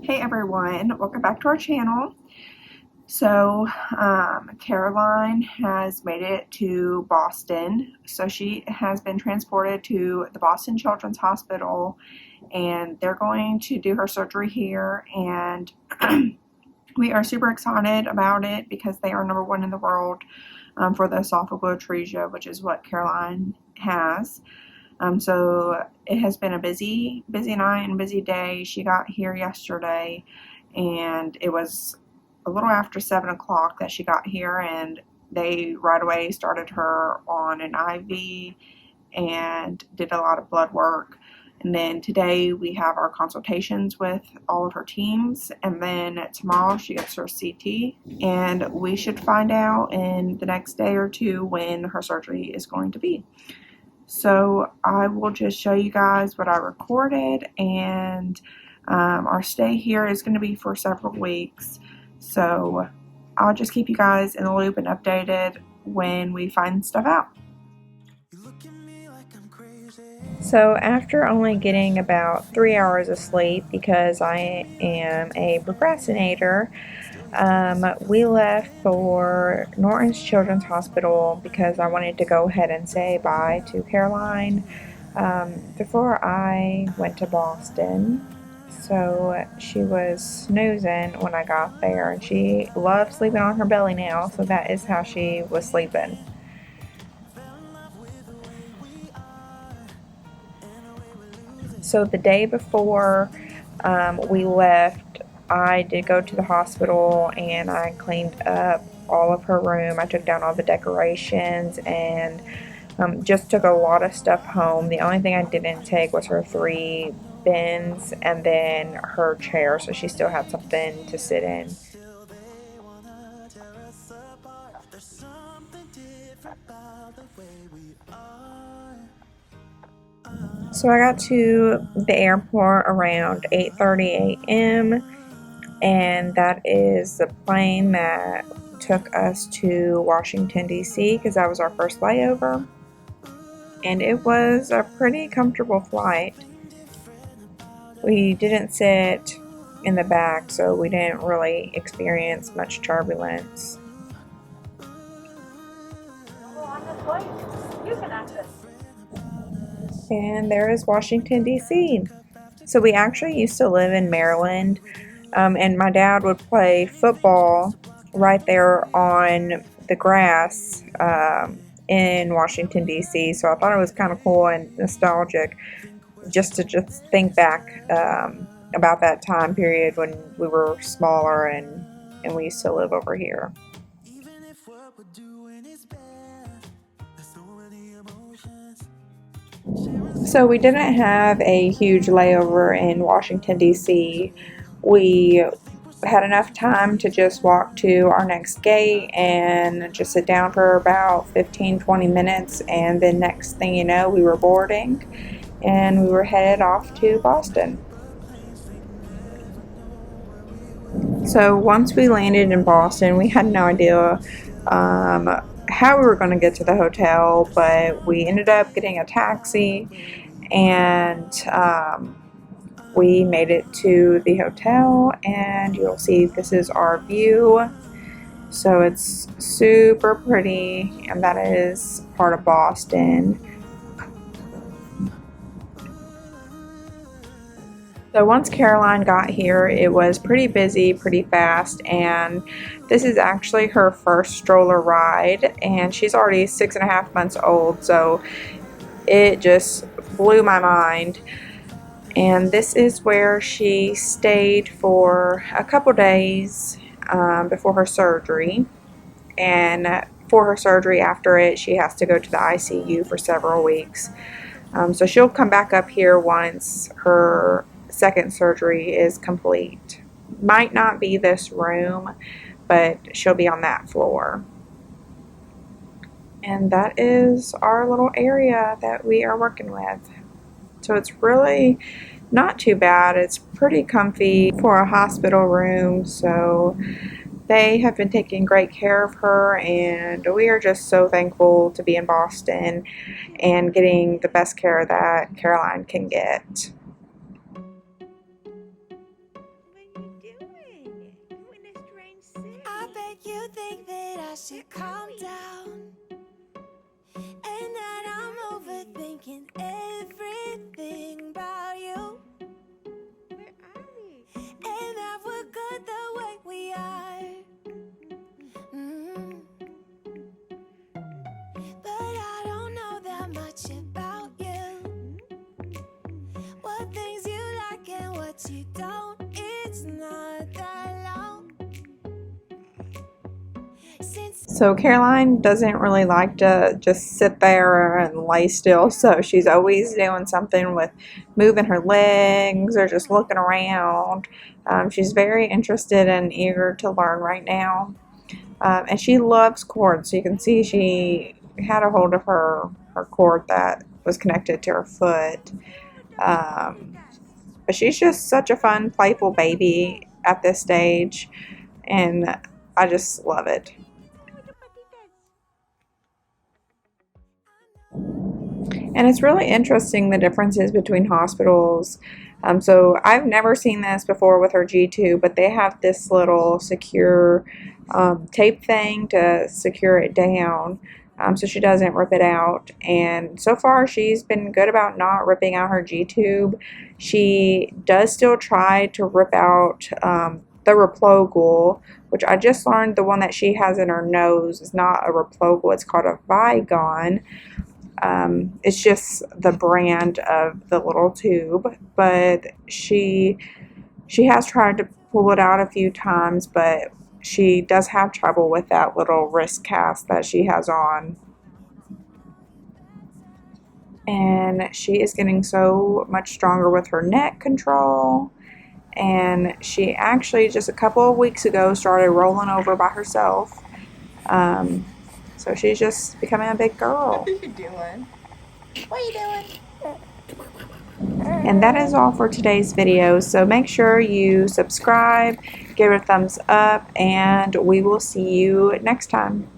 Hey everyone, welcome back to our channel. So, Caroline has made it to Boston. So she has been transported to the Boston Children's Hospital, and they're going to do her surgery here. And we are super excited about it because they are #1 in the world for the esophageal atresia, which is what Caroline has. So it has been a busy night and busy day. She got here yesterday, and it was a little after 7 o'clock that she got here, and they right away started her on an IV and did a lot of blood work. And then today we have our consultations with all of her teams, and then tomorrow she gets her CT, and we should find out in the next day or two when her surgery is going to be. So I will just show you guys what I recorded, and our stay here is going to be for several weeks. So I'll just keep you guys in the loop and updated when we find stuff out. So after only getting about 3 hours of sleep, because I am a procrastinator, we left for Norton's Children's Hospital because I wanted to go ahead and say bye to Caroline before I went to Boston. So she was snoozing when I got there, and she loves sleeping on her belly now, so that is how she was sleeping. So the day before we left, I did go to the hospital and I cleaned up all of her room. I took down all the decorations and just took a lot of stuff home. The only thing I didn't take was her 3 bins and then her chair, so she still had something to sit in. So I got to the airport around 8:30 a.m. and that is the plane that took us to Washington, D.C. because that was our first layover. And it was a pretty comfortable flight. We didn't sit in the back, so we didn't really experience much turbulence. And there is Washington, D.C. So we actually used to live in Maryland, and my dad would play football right there on the grass in Washington, D.C. So I thought it was kind of cool and nostalgic just to think back about that time period when we were smaller and we used to live over here. So we didn't have a huge layover in Washington, D.C. We had enough time to just walk to our next gate and just sit down for about 15-20 minutes, and then next thing you know, we were boarding and we were headed off to Boston. So once we landed in Boston, we had no idea how we were going to get to the hotel, but we ended up getting a taxi, and we made it to the hotel, and you'll see this is our view. So it's super pretty, and that is part of Boston. So once Caroline got here, it was pretty busy, pretty fast, and this is actually her first stroller ride, and she's already 6.5 months old, so it just blew my mind. And this is where she stayed for a couple days before her surgery, and for her surgery after it, she has to go to the ICU for several weeks. So she'll come back up here once her second surgery is complete. Might not be this room, but she'll be on that floor. And that is our little area that we are working with. So it's really not too bad. It's pretty comfy for a hospital room. So they have been taking great care of her, and we are just so thankful to be in Boston and getting the best care that Caroline can get. I should calm down, and that I'm overthinking everything about you. Where are we? And that we're good the way we are. But I don't know that much about you. What things you like and what you don't. It's not that long. So Caroline doesn't really like to just sit there and lay still, so she's always doing something with moving her legs or just looking around. She's very interested and eager to learn right now. And she loves cords, so you can see she had a hold of her cord that was connected to her foot. But she's just such a fun, playful baby at this stage, and I just love it. And it's really interesting the differences between hospitals. So I've never seen this before with her G2, but they have this little secure tape thing to secure it down so she doesn't rip it out. And so far she's been good about not ripping out her G-tube. She does still try to rip out the Replogal, which I just learned the one that she has in her nose is not a Replogal, it's called a Vigon. It's just the brand of the little tube, but she has tried to pull it out a few times, but she does have trouble with that little wrist cast that she has on. And she is getting so much stronger with her neck control. And she actually just a couple of weeks ago started rolling over by herself. So she's just becoming a big girl. What are you doing? What are you doing? And that is all for today's video. So make sure you subscribe, give it a thumbs up, and we will see you next time.